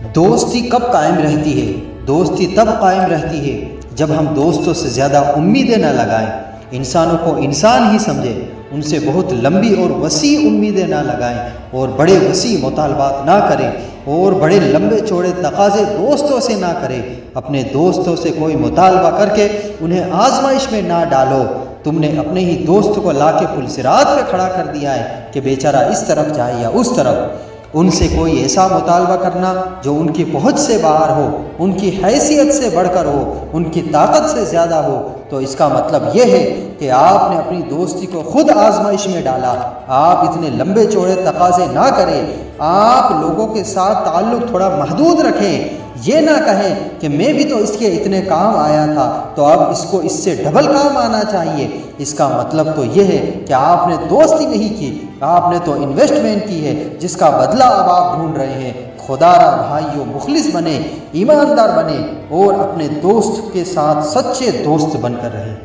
دوستی کب قائم رہتی ہے؟ دوستی تب قائم رہتی ہے جب ہم دوستوں سے زیادہ امیدیں نہ لگائیں، انسانوں کو انسان ہی سمجھیں، ان سے بہت لمبی اور وسیع امیدیں نہ لگائیں اور بڑے وسیع مطالبات نہ کریں اور بڑے لمبے چوڑے تقاضے دوستوں سے نہ کریں۔ اپنے دوستوں سے کوئی مطالبہ کر کے انہیں آزمائش میں نہ ڈالو۔ تم نے اپنے ہی دوست کو لا کے پل صراط پہ کھڑا کر دیا ہے کہ بیچارہ اس طرف جائے یا اس طرف۔ ان سے کوئی ایسا مطالبہ کرنا جو ان کی پہنچ سے باہر ہو، ان کی حیثیت سے بڑھ کر ہو، ان کی طاقت سے زیادہ ہو، تو اس کا مطلب یہ ہے کہ آپ نے اپنی دوستی کو خود آزمائش میں ڈالا۔ آپ اتنے لمبے چوڑے تقاضے نہ کریں، آپ لوگوں کے ساتھ تعلق تھوڑا محدود رکھیں۔ یہ نہ کہیں کہ میں بھی تو اس کے اتنے کام آیا تھا تو اب اس کو اس سے ڈبل کام آنا چاہیے۔ اس کا مطلب تو یہ ہے کہ آپ نے دوستی نہیں کی، آپ نے تو انویسٹمنٹ کی ہے جس کا بدلہ اب آپ ڈھونڈ رہے ہیں۔ خدا را بھائیو، مخلص بنے، ایماندار بنے اور اپنے دوست کے ساتھ سچے دوست بن کر رہیں۔